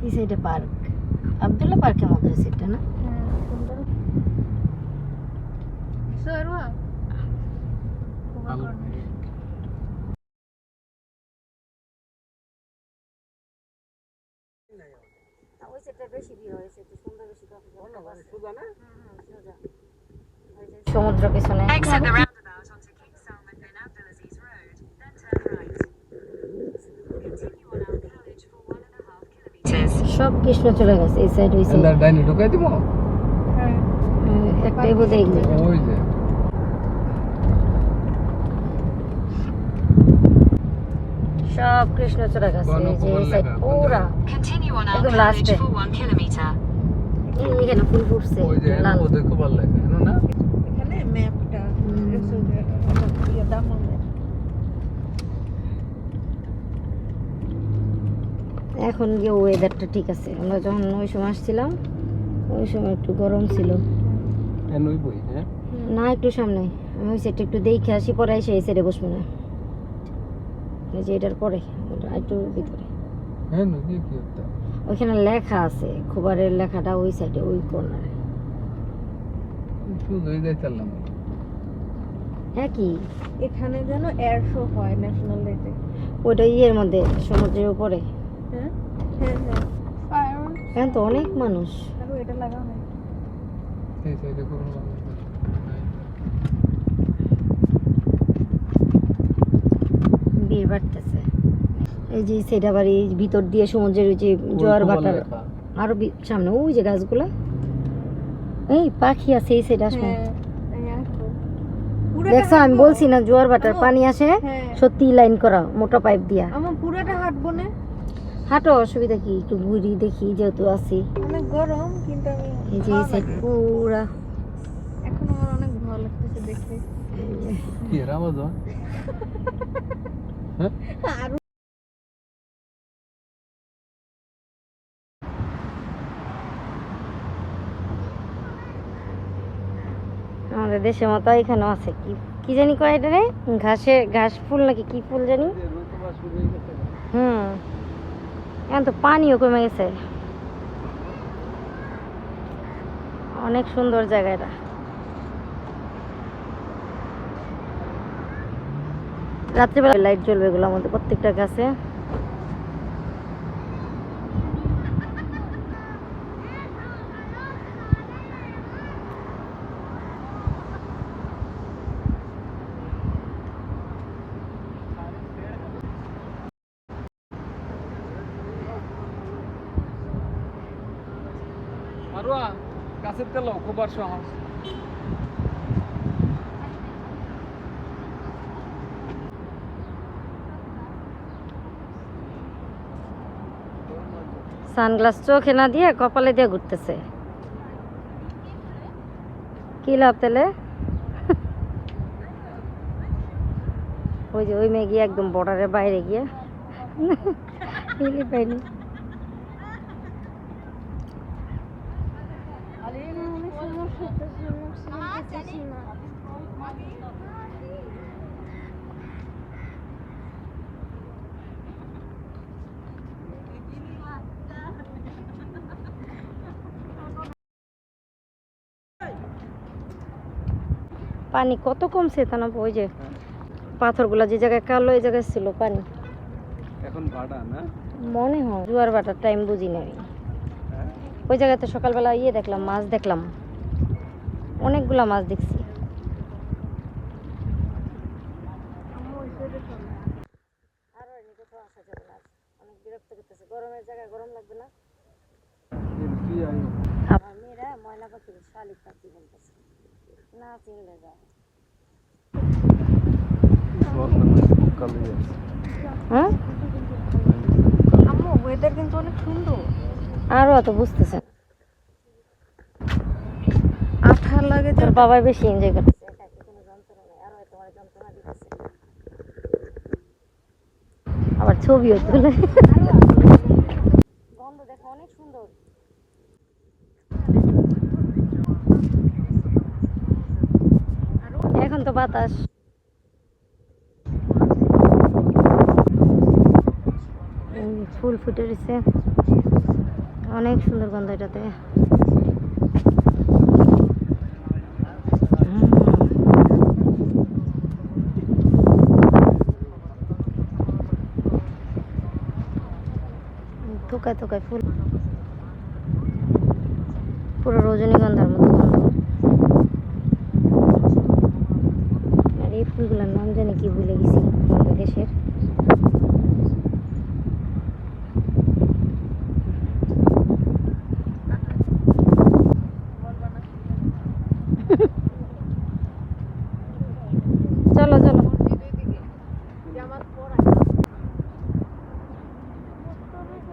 এই সাইডে পার্ক, আব্দুল্লাহ পার্কের মতো হয়েছে এটা না? ওই সাইডটা বেশি ভিড় হয়েছে, একটু সুন্দর বেশি সমুদ্র পিছনে। সব কৃষ্ণ চলে গেছে এই সাইড, ওই সাইড ডাইনে ঢুকাই দিব। হ্যাঁ একটাই বোধ হয় ওই যে সব কৃষ্ণ চলে গেছে এই যে এই সাইড পুরা একদম লাস্টে এখানে ফুল ফুটছে লাল। দেখো ভালো লাগে না এখানে ম্যাপটা এখন গিয়ে ওয়েদারটা ঠিক আছে। আমরা যখন ওই সময় আসছিলাম ওই সময় একটু গরম ছিল না, একটু সামনে আমি ওই সাইডটা একটু দেখে আসি, পরে এসে এই সাইডে বসবো না, এই যে এটার পরে একটু ভিতরে ওইখানে লেখা আছে খোবারের লেখাটা ওই সাইডে ওই কর্নারে। হ্যাঁ কি এখানে যেন এয়ার শো হয় ন্যাশনাল ডেতে, ওইটা ইয়ের মধ্যে সমুদ্রের উপরে। হ্যাঁ হ্যাঁ হ্যাঁ এখন তো অনেক মানুষ। এটা লাগাও না এই সাইডে কোনো ভিড় বাড়তেছে। এই যে সেটা বাড়ি ভিতর দিয়ে সমুদ্রের ওই যে জোয়ার ভাটার আরো সামনে ওই যে গাছগুলা, এই পাখি আছে এই সাইড আসবে। দেখছো আমি বলছি না জোয়ার ভাটার পানি আসে, সত্যি লাইন করা মোটা পাইপ দিয়া। আমার পুরোটা হাঁটবো না, হাঁটো অসুবিধা কি, একটু ঘুরি দেখি যেহেতু আছি। অনেক গরম কিন্তু আমি এই যে এই সাইড পুরা এখন আমার অনেক ভালো লাগতেছে দেখতে। কি রামাজন হ্যাঁ আর আমাদের দেশের মতো এখানেও আছে কি কি জানি কয় এটা রে, ঘাস ফুল নাকি কি ফুল জানি। এখন তো পানিও কমে গেছে, অনেক সুন্দর জায়গা এটা। রাত্রিবেলা লাইট জ্বলবে এগুলো আমাদের প্রত্যেকটা গাছে। গাছের তেল খোবার সহজ। সানগ্লাস চোখে না দিয়ে কপালে দিয়ে ঘুরতেছে, কি লাভ তেলে। ওই যে ওই মেয়ে গিয়ে একদম বর্ডারের বাইরে গিয়ে পাইনি। পানি কত কমছে তা না, ওই যে পাথরগুলা যে জায়গায় কালো ওই জায়গায় ছিল পানি, এখন ভাটা না মনে হয় জোয়ার ভাটার টাইম বুঝি না। ওই জায়গাতে সকালবেলা ইয়ে দেখলাম, মাছ দেখলাম, অনেকগুলা মাছ দেখছি। অনেক বিরক্ত করতেছে, গরমের জায়গায় গরম লাগবে না। আমার মেয়েরা ময়না পাখি শালিক পাখি বলতেছে না, চিনলে যায়। হ্যাঁ আম্মু ওয়েদার কিন্তু অনেক সুন্দর, আরো এত বুঝতেছে আঠা লাগে। তোর বাবাই বেশি এনজয় করতেছে, কোনো যন্ত্রণা নেই, আরো তোমার যন্ত্রণা দিতেছে। আবার ছবিও তুলে, গন্ধ দেখো অনেক সুন্দর। এখন তো বাতাস, ফুল ফুটে রয়েছে। অনেক সুন্দর গন্ধ এটাতে। থোকায় থোকায় ফুল, পুরো রজনীগন্ধার মতো গন্ধ। আর এই ফুলগুলোর নাম জানি কি ভুলে গেছি আমাদের দেশের। চলো চলো,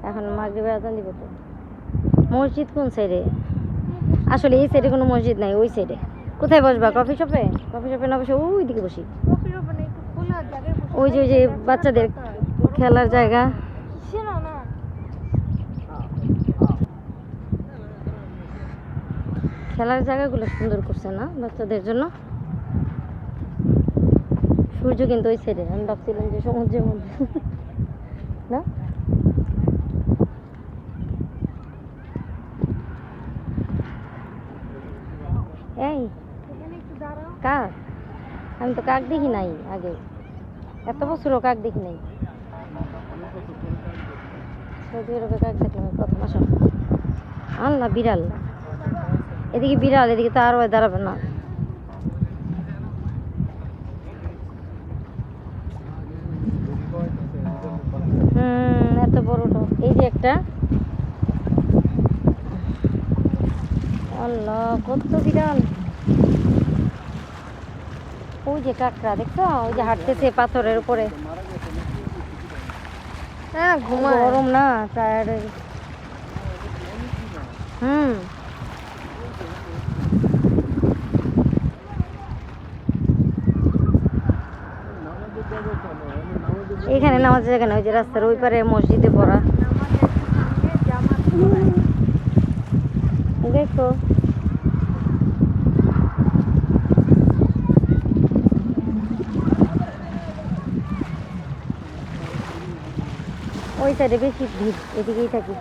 এখন মাগরিবের আজান দিব তো। মসজিদ কোন সাইডে? আসলে এই সাইডে কোনো মসজিদ নাই, ওই সাইডে। কোথায় বসবা? কফি শপে? কফি শপে না বসে ওই দিকে বসি। ওই যে বাচ্চাদের খেলার জায়গা। খেলার জায়গাগুলো সুন্দর করছে না বাচ্চাদের জন্য। সূর্য কিন্তু ওই সাইডে, আমি ভাবছিলাম যে সমুদ্রের মধ্যে না। এই কাক, আমি তো কাক দেখি নাই আগে, এত বছরও কাক দেখি নাই। সৌদি আরবে কাক দেখলাম প্রথম আসা। আল্লাহ, বিড়াল, এদিকে বিড়াল, এদিকে তো আরো দাঁড়াবে না। এত বড়টা, এই যে একটা। আল্লাহ, কত বিড়াল। ওই যে কাকড়া দেখছো, ওই যে হাঁটতেছে পাথরের উপরে। হ্যাঁ, গরম না, টায়ার্ড হয়ে গেছে। এখানে নামাজের জায়গা না, ওই যে রাস্তার ওই পারে মসজিদে পড়া। দেখো ওই সাইডে বেশি ভিড়, এদিকেই থাকি।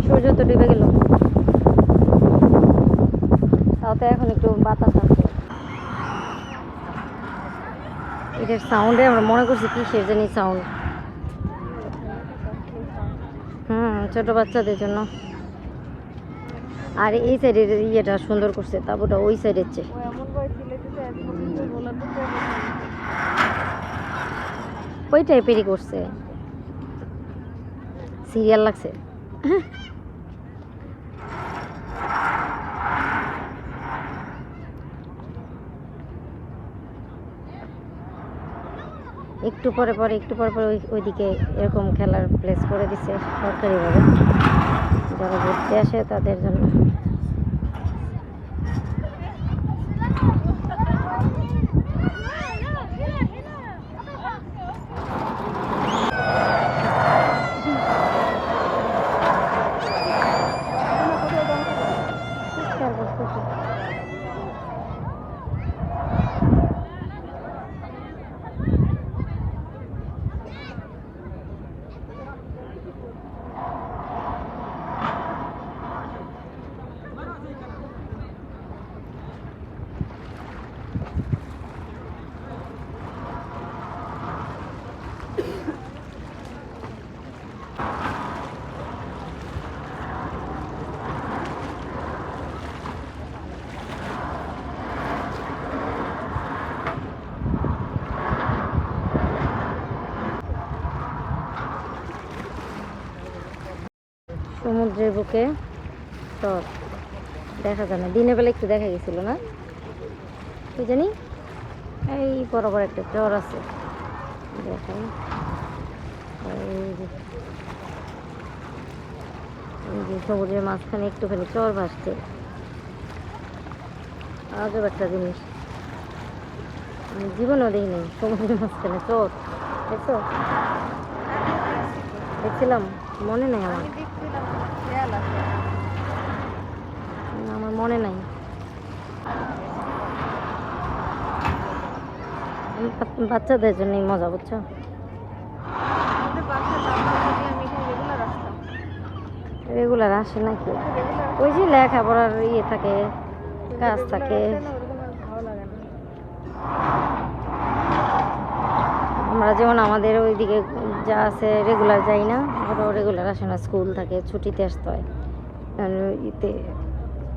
সূর্য তো ডুবে গেল, তাও তো এখন একটু বাতাস আছে। এটার সাউন্ডে আমরা মনে করছি কিসের জানি সাউন্ড। ছোট বাচ্চাদের জন্য। আর এই সাইডের ইয়েটা সুন্দর করছে, তাবুটা ওই সাইডের চেয়ে। ওই টাইপেরই করছে, সিরিয়াল লাগছে। একটু পরে পরে ওইদিকে এরকম খেলার প্লেস করে দিচ্ছে সরকারিভাবে, যারা ঘুরতে আসে তাদের জন্য। সমুদ্রের বুকে চর দেখা যায় না, দিনের বেলা একটু দেখা গেছিল না, কি জানি এই বরাবর একটা চর আছে দেখাই। এই যে সমুদ্রের মাঝখানে একটুখানি চর ভাসছে, আজব একটা জিনিস, আমি জীবনেও দেখি নাই সমুদ্রের মাঝখানে চর। দেখছো? দেখছিলাম, মনে নেই আমার, আমার মনে নাই। বাচ্চাদের জন্যই মজা, বুঝছো? রেগুলার আসে নাকি? ওই যে লেখাপড়ার ইয়ে থাকে, কাজ থাকে। আমরা যেমন আমাদের ওইদিকে যা আছে রেগুলার যাই না, ওরাও রেগুলার আসে না, স্কুল থাকে, ছুটিতে আসতে হয়। ইতে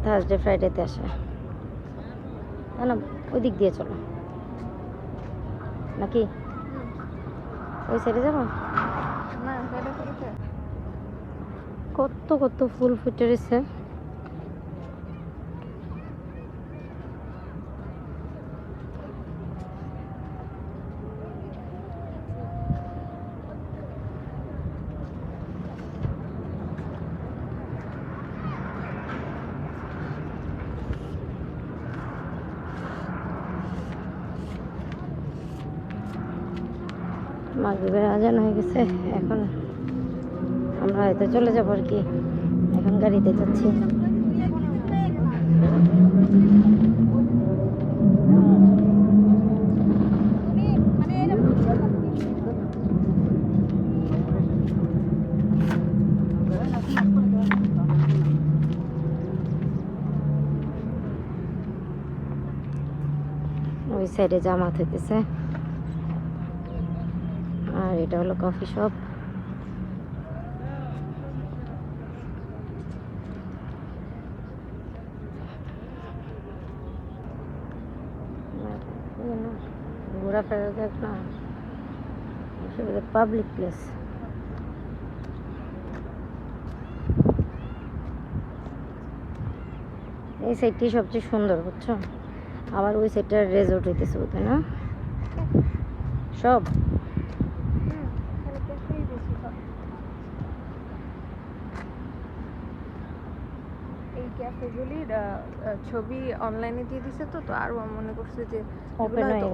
থার্সডে ফ্রাইডেতে আসে না। ওই দিক দিয়ে চলো নাকি ওই সাইডে যাবো? কত কত ফুল ফুটে রয়েছে। মাগরিবের আজান হয়ে গেছে, এখন আমরা হয়তো চলে যাবো আর কি। এখন গাড়িতে যাচ্ছি। ওই সাইডে জামাত হইতেছে, আর এটা হলো কফি শপ। ঘোরাফেরা যাক না, পাবলিক প্লেস। এই সাইডটি সবচেয়ে সুন্দর, বুঝছো? আবার ওই সাইডটার রেজর্ট হইতেছে, বুঝতে না সব। এই ক্যাফেগুলির ছবি অনলাইনে দিয়ে দিছে, তো আর মনে করছে যে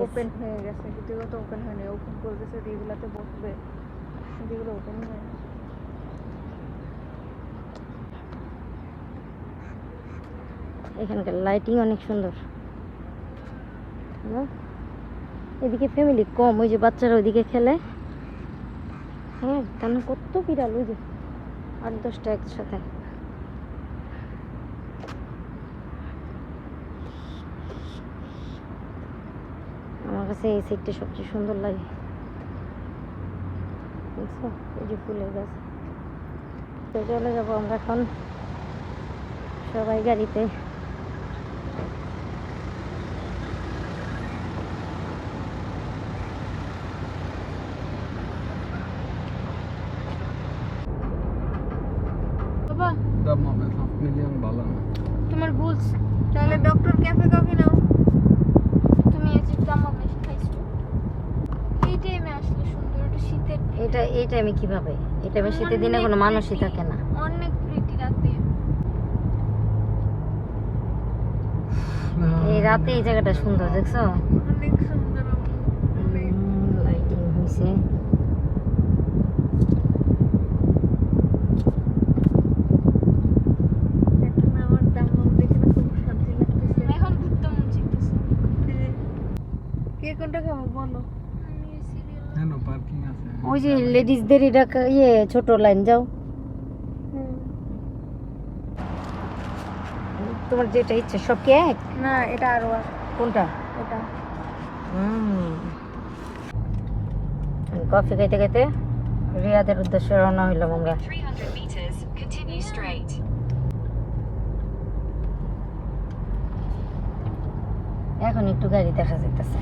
ওপেন হয়ে গেছে, কিন্তু এগুলো তো ওপেন হয়নি। ওপেন করতেছে, এগুলাতে বসবে, যেগুলো ওপেন হয়। এখানকার লাইটিং অনেক সুন্দর। এদিকে ফ্যামিলি কম, ওই যে বাচ্চারা ওইদিকে খেলে। হ্যাঁ, কেন কত বিড়াল, ওই যে 8-10টা একসাথে। আমার কাছে এই সাইডটা সবচেয়ে সুন্দর লাগে, বুঝছো? এই যে ফুলের গাছ। তো চলে যাবো আমরা এখন সবাই গাড়িতে। তোমার ভুলস, তাহলে ডক্টর ক্যাফে কফি নাও। তুমি এই দামামে খাইছো, এই টাইমে আসলে সুন্দর। এটা শীতের, এই টাইমে কিভাবে? এই টাইমে শীতের দিনে কোনো মানুষই থাকে না। অনেক প্রিটি রাতে। এই রাতে এই জায়গাটা সুন্দর, দেখছো? অনেক সুন্দর। লাইটিং হয়েছে। ওই যে লেডিসদের এটা ইয়ে ছোট লাইন, যাও। তোমার যেটা ইচ্ছে সব কি এক না? এটা আরো কোনটা? এটা। কফি খাইতে খাইতে রিয়াদের উদ্দেশ্যে রওনা হইলাম আমরা। এখন একটু গাড়ি দেখা যাইতেছে।